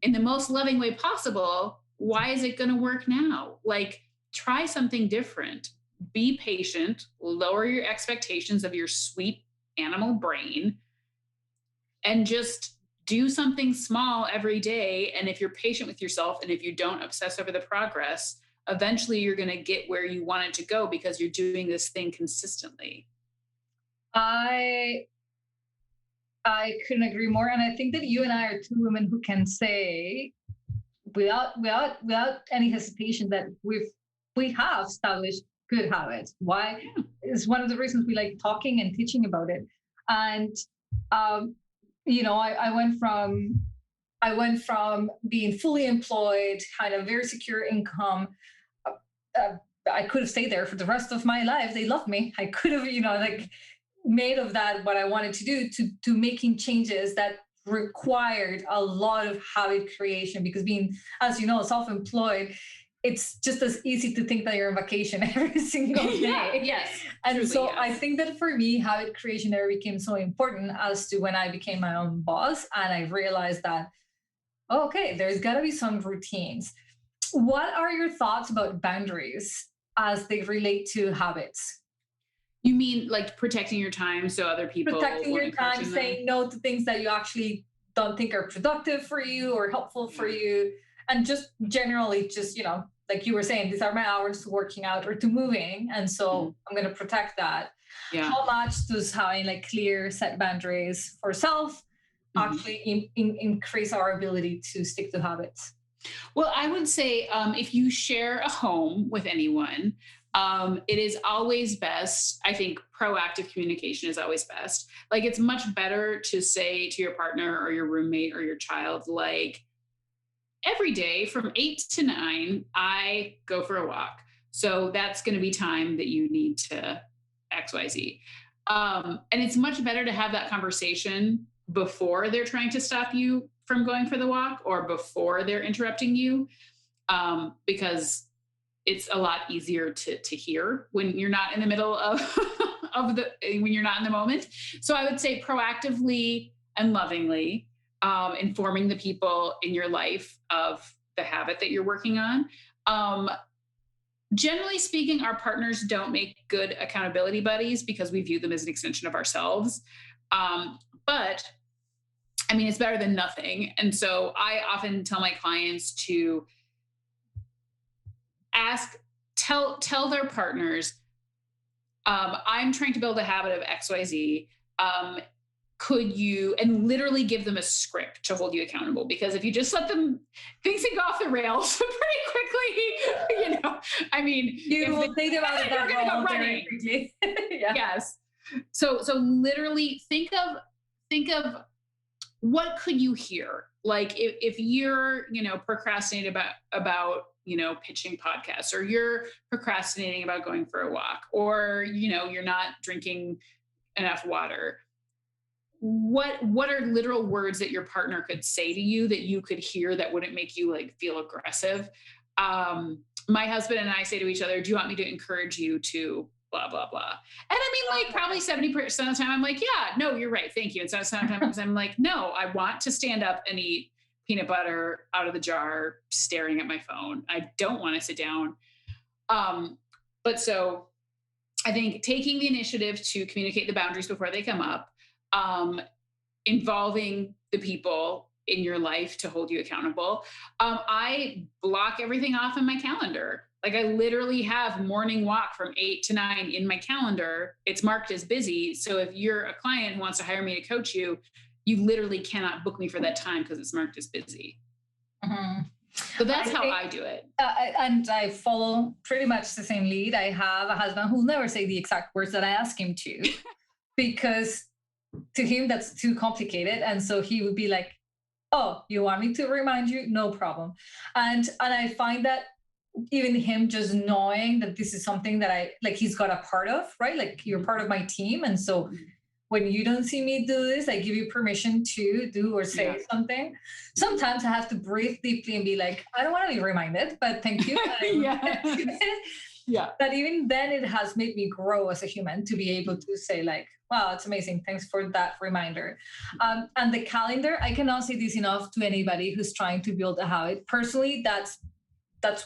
in the most loving way possible, why is it going to work now? Like, try something different. Be patient, lower your expectations of your sweet animal brain, and just do something small every day. And if you're patient with yourself, and if you don't obsess over the progress, eventually you're going to get where you want it to go, because you're doing this thing consistently. I couldn't agree more. And I think that you and I are two women who can say without any hesitation that we have established good habits. Why? It's one of the reasons we like talking and teaching about it. And I went from being fully employed, kind of very secure income. I could have stayed there for the rest of my life. They loved me. I could have, made of that what I wanted to do, to making changes that required a lot of habit creation, because being, as you know, self-employed, it's just as easy to think that you're on vacation every single day. Yes. And truly, so yes. I think that for me, habit creation never became so important as to when I became my own boss, and I realized that, okay, there's got to be some routines. What are your thoughts about boundaries as they relate to habits? You mean like protecting your time so other people... Protecting your time, saying no to things that you actually don't think are productive for you or helpful for you. And just generally, just, like you were saying, these are my hours to working out or to moving. And so I'm going to protect that. Yeah. How much does having like clear set boundaries for self actually increase our ability to stick to habits? Well, I would say if you share a home with anyone, it is always best. I think proactive communication is always best. Like, it's much better to say to your partner or your roommate or your child, like, every day from 8 to 9, I go for a walk. So that's going to be time that you need to XYZ. And it's much better to have that conversation before they're trying to stop you from going for the walk or before they're interrupting you, because it's a lot easier to hear when you're not in the middle of when you're not in the moment. So I would say proactively and lovingly informing the people in your life of the habit that you're working on. Generally speaking, our partners don't make good accountability buddies because we view them as an extension of ourselves. But I mean, it's better than nothing. And so I often tell my clients to tell their partners, I'm trying to build a habit of XYZ. Could you, and literally give them a script to hold you accountable? Because if you just let them, things can go off the rails pretty quickly, I mean, you will take them out of that going to go running. Yeah. Yes. So literally think of what could you hear? Like if you're, procrastinating about, pitching podcasts, or you're procrastinating about going for a walk, or, you're not drinking enough water. What are literal words that your partner could say to you that you could hear that wouldn't make you like feel aggressive? My husband and I say to each other, do you want me to encourage you to blah, blah, blah? And I mean, like probably 70% of the time I'm like, yeah, no, you're right. Thank you. And so sometimes I'm like, no, I want to stand up and eat peanut butter out of the jar, staring at my phone. I don't want to sit down. But so I think taking the initiative to communicate the boundaries before they come up, involving the people in your life to hold you accountable. I block everything off in my calendar. Like I literally have morning walk from 8 to 9 in my calendar. It's marked as busy. So if you're a client who wants to hire me to coach you, you literally cannot book me for that time because it's marked as busy. Mm-hmm. So that's how I do it. And I follow pretty much the same lead. I have a husband who'll never say the exact words that I ask him to, because to him that's too complicated. And so he would be like, oh, you want me to remind you? No problem. And I find that even him just knowing that this is something that he's got a part of, right? Like you're part of my team. And so when you don't see me do this, I give you permission to do or say something. Sometimes I have to breathe deeply and be like, I don't want to be reminded, but thank you. Yeah. But even then it has made me grow as a human to be able to say like, wow, it's amazing. Thanks for that reminder. And the calendar, I cannot say this enough to anybody who's trying to build a habit. Personally, that's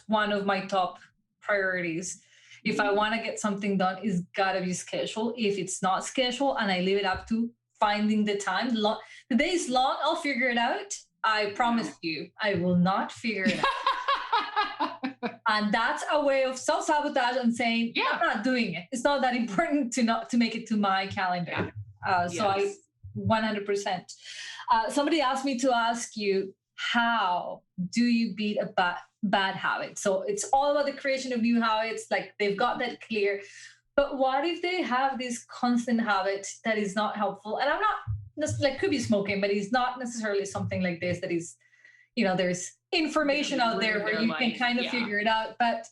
one of my top priorities. If I want to get something done, it's got to be scheduled. If it's not scheduled and I leave it up to finding the time, the day is long, I'll figure it out. I promise you, I will not figure it out. And that's a way of self-sabotage and saying, I'm not doing it. It's not that important to make it to my calendar. So I 100%. Somebody asked me to ask you, how do you beat a bad habit? So it's all about the creation of new habits. Like they've got that clear. But what if they have this constant habit that is not helpful? And I'm not, like, could be smoking, but it's not necessarily something like this that is, there's information out there where you can kind of figure it out. But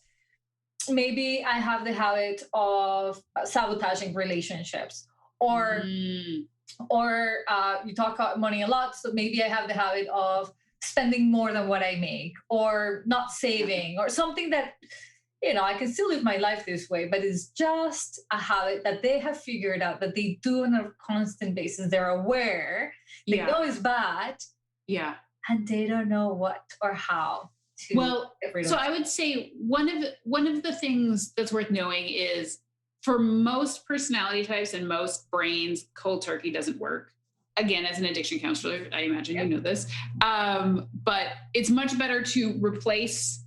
maybe I have the habit of sabotaging relationships, or you talk about money a lot. So maybe I have the habit of spending more than what I make, or not saving, or something that, I can still live my life this way, but it's just a habit that they have figured out that they do on a constant basis. They're aware, they know it's bad. Yeah. And they don't know what or how to get rid of it. I would say one of the things that's worth knowing is for most personality types and most brains, cold turkey doesn't work. Again, as an addiction counselor, I imagine you know this, but it's much better to replace.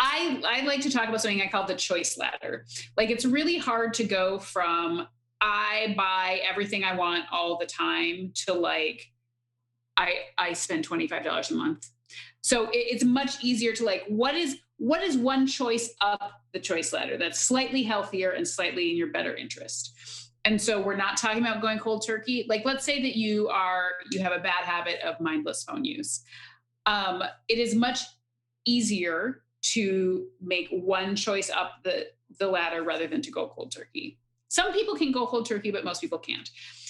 I like to talk about something I call the choice ladder. Like it's really hard to go from I buy everything I want all the time to like I spend $25 a month. So it's much easier to like, what is one choice up the choice ladder that's slightly healthier and slightly in your better interest? And so we're not talking about going cold turkey. Like, let's say that you have a bad habit of mindless phone use. It is much easier to make one choice up the ladder rather than to go cold turkey. Some people can go cold turkey, but most people can't.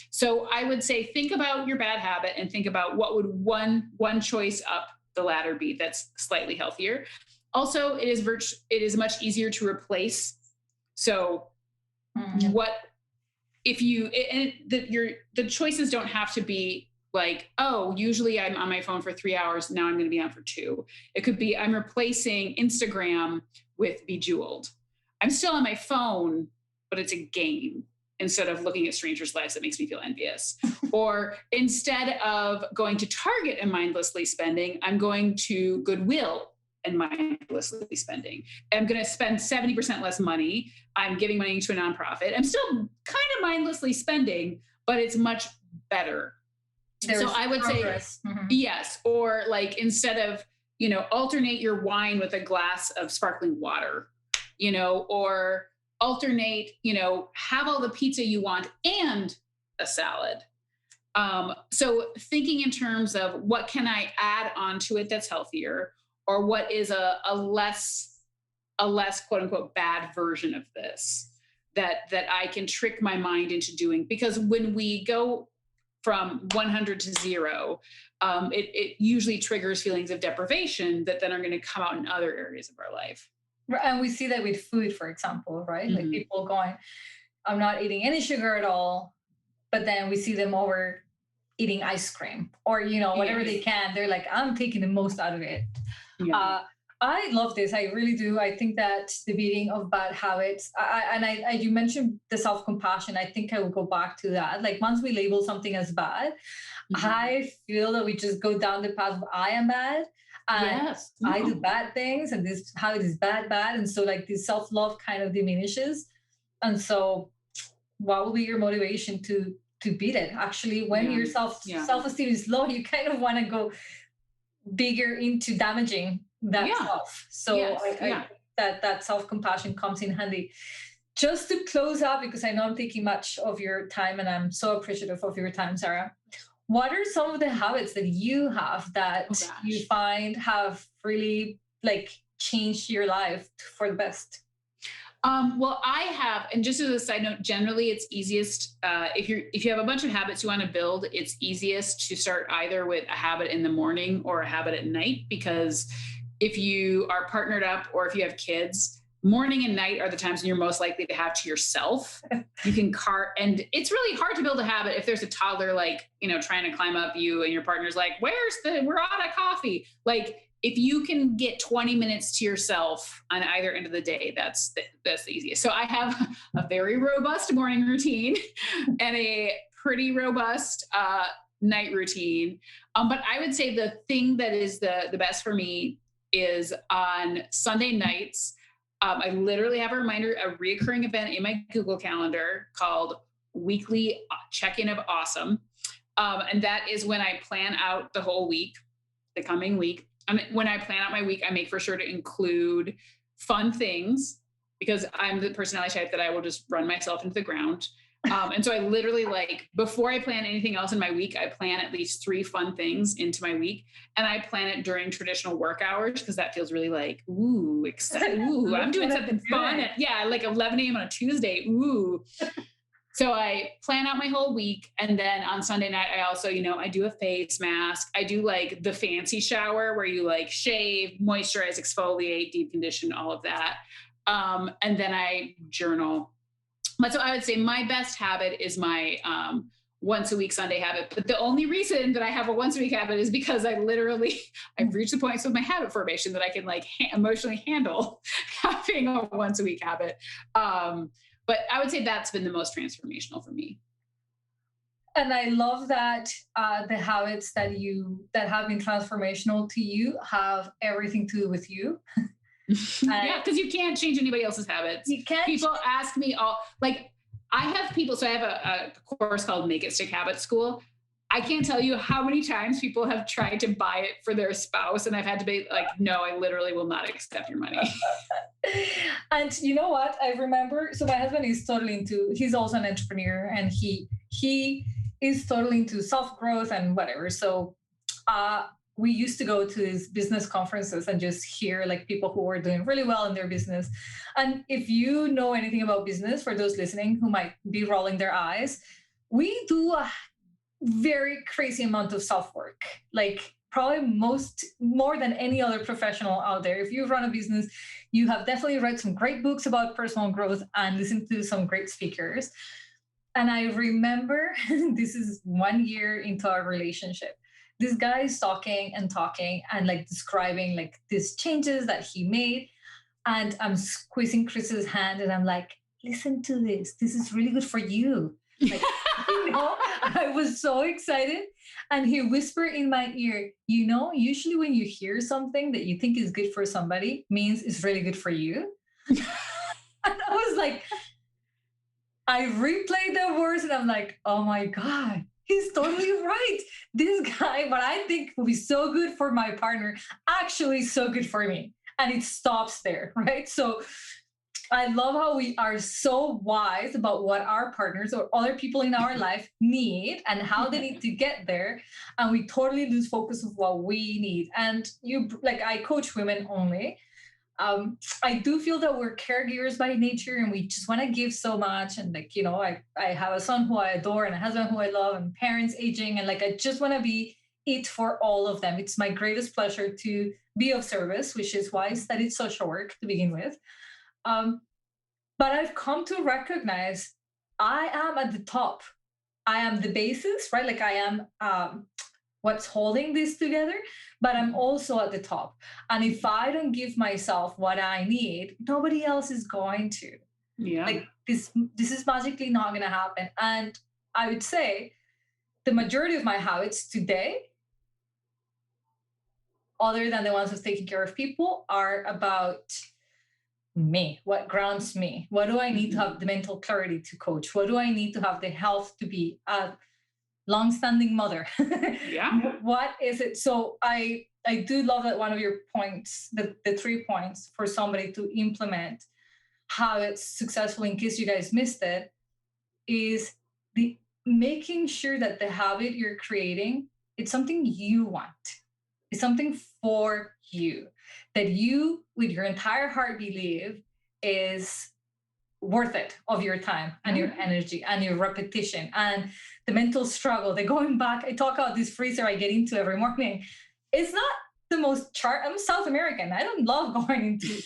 So I would say, think about your bad habit and think about what would one choice up the ladder be that's slightly healthier. Also, it is much easier to replace. So what if you, and the choices don't have to be like, oh, usually I'm on my phone for 3 hours. Now I'm going to be on for 2. It could be, I'm replacing Instagram with Bejeweled. I'm still on my phone, but it's a game instead of looking at strangers' lives that makes me feel envious. Or instead of going to Target and mindlessly spending, I'm going to Goodwill and mindlessly spending. I'm going to spend 70% less money. I'm giving money to a nonprofit. I'm still kind of mindlessly spending, but it's much better. So I would say, yes. Or like, instead of, alternate your wine with a glass of sparkling water, or alternate, have all the pizza you want and a salad. So thinking in terms of what can I add onto it that's healthier, or what is a less quote unquote bad version of this that I can trick my mind into doing. Because when we go from 100 to 0, it usually triggers feelings of deprivation that then are going to come out in other areas of our life. And we see that with food, for example, right? Like people going, I'm not eating any sugar at all, but then we see them over eating ice cream or, whatever they can. They're like, I'm taking the most out of it. Yeah. I love this. I really do. I think that the beating of bad habits, you mentioned the self-compassion. I think I will go back to that. Like, once we label something as bad, I feel that we just go down the path of I am bad. And I do bad things, and this habit is bad. And so like this self-love kind of diminishes. And so what will be your motivation to beat it? Actually, when your self-esteem is low, you kind of want to go bigger into damaging that self. So that self-compassion comes in handy. Just to close out, because I know I'm taking much of your time and I'm so appreciative of your time, Sarah. What are some of the habits that you have that you find have really changed your life for the best? Well, I have, and just as a side note, generally it's easiest, if you have a bunch of habits you want to build, it's easiest to start either with a habit in the morning or a habit at night, because if you are partnered up or if you have kids, morning and night are the times when you're most likely to have to yourself. You can and it's really hard to build a habit if there's a toddler, trying to climb up you and your partner's like, we're out of coffee. Like, if you can get 20 minutes to yourself on either end of the day, that's the easiest. So I have a very robust morning routine and a pretty robust night routine. But I would say the thing that is the best for me is on Sunday nights. I literally have a reoccurring event in my Google Calendar called Weekly Check-in of Awesome. And that is when I plan out the whole week, the coming week. When I plan out my week, I make for sure to include fun things, because I'm the personality type that I will just run myself into the ground. And so I literally, before I plan anything else in my week, I plan at least 3 fun things into my week. And I plan it during traditional work hours, because that feels really excited. Ooh, I'm doing something fun at 11 a.m. on a Tuesday. Ooh. So I plan out my whole week. And then on Sunday night, I also, I do a face mask. I do the fancy shower where you shave, moisturize, exfoliate, deep condition, all of that. And then I journal. But so I would say my best habit is my once a week Sunday habit. But the only reason that I have a once a week habit is because I've reached the point with my habit formation that I can emotionally handle having a once a week habit. But I would say that's been the most transformational for me. And I love that the habits that have been transformational to you have everything to do with you. Yeah, because you can't change anybody else's habits. You can't. People ask me I have people, so I have a course called Make It Stick Habit School. I can't tell you how many times people have tried to buy it for their spouse, and I've had to be no, I literally will not accept your money. And you know what? I remember, so my husband is he's also an entrepreneur, and he is totally into self-growth and whatever. So we used to go to these business conferences and just hear like people who were doing really well in their business. And if you know anything about business, for those listening who might be rolling their eyes, we do a very crazy amount of self-work, like probably more than any other professional out there. If you run a business, you have definitely read some great books about personal growth and listened to some great speakers. And I remember this is 1 year into our relationship. This guy is talking and like describing like these changes that he made. And I'm squeezing Chris's hand and I'm like, listen to this. This is really good for you. Like, I was so excited. And he whispered in my ear, usually when you hear something that you think is good for somebody, means it's really good for you. And I was like, I replayed the words and I'm like, oh my God, he's totally right. This guy, what I think will be so good for my partner, actually is so good for me. And it stops there, right? So I love how we are so wise about what our partners or other people in our life need and how they need to get there. And we totally lose focus of what we need. And I coach women only. I do feel that we're caregivers by nature and we just want to give so much. And I have a son who I adore and a husband who I love and parents aging. And I just want to be it for all of them. It's my greatest pleasure to be of service, which is why I studied social work to begin with. But I've come to recognize I am at the top. I am the basis, right? I am what's holding this together, but I'm also at the top. And if I don't give myself what I need, nobody else is going to. Yeah. This is magically not going to happen. And I would say the majority of my habits today, other than the ones of taking care of people, are about me. What grounds me? What do I need to have the mental clarity to coach? What do I need to have the health to be a long-standing mother? Yeah. What is it? So I do love that one of your points, the 3 points for somebody to implement habits successfully, in case you guys missed it, is the making sure that the habit you're creating, it's something you want. It's something for you, that you, with your entire heart, believe is worth it of your time and your energy and your repetition and the mental struggle, the going back. I talk about this freezer I get into every morning. It's not the most I'm South American. I don't love going into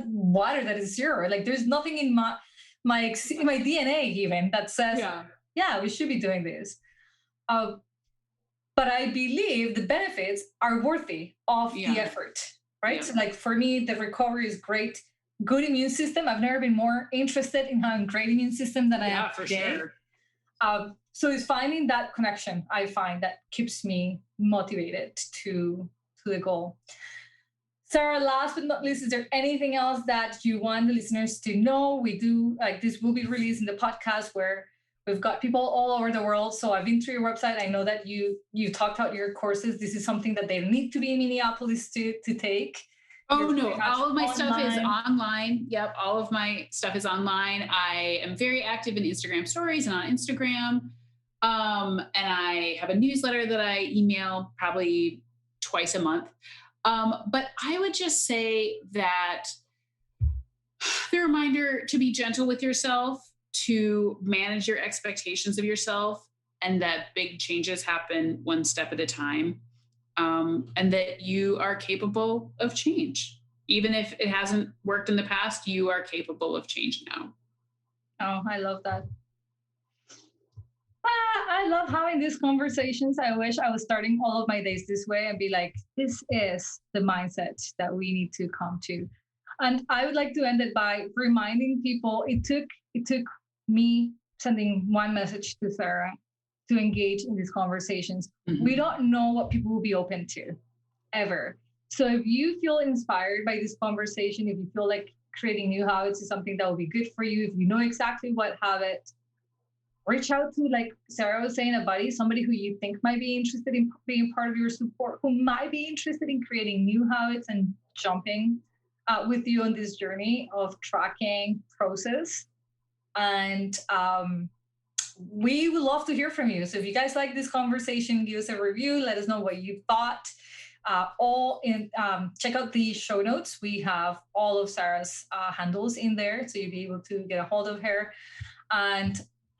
water that is zero. There's nothing in my DNA even that says, yeah, we should be doing this. But I believe the benefits are worthy of the effort, right? Yeah. So for me, the recovery is great. Good immune system. I've never been more interested in having great immune system than I am today. Sure. So it's finding that connection, I find, that keeps me motivated to the goal. Sarah, last but not least, is there anything else that you want the listeners to know? We do, this will be released in the podcast where we've got people all over the world. So I've been through your website. I know that you talked about your courses. This is something that they need to be in Minneapolis to take. Oh, no. All of my stuff is online. Yep. All of my stuff is online. I am very active in Instagram stories and on Instagram. And I have a newsletter that I email probably twice a month. But I would just say that the reminder to be gentle with yourself, to manage your expectations of yourself, and that big changes happen one step at a time. And that you are capable of change. Even if it hasn't worked in the past, you are capable of change now. Oh, I love that. I love having these conversations. I wish I was starting all of my days this way and be like, this is the mindset that we need to come to. And I would like to end it by reminding people, it took me sending one message to Sarah to engage in these conversations. Mm-hmm. We don't know what people will be open to, ever. So if you feel inspired by this conversation, if you feel like creating new habits is something that will be good for you, if you know exactly what habit, reach out to, like Sarah was saying, a buddy, somebody who you think might be interested in being part of your support, who might be interested in creating new habits and jumping with you on this journey of tracking process. And we would love to hear from you. So if you guys like this conversation, give us a review. Let us know what you thought. Check out the show notes. We have all of Sarah's handles in there, so you'll be able to get a hold of her. And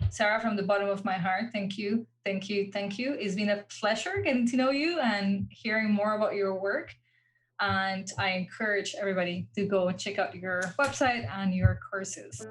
Sarah, from the bottom of my heart, thank you. It's been a pleasure getting to know you and hearing more about your work. And I encourage everybody to go and check out your website and your courses.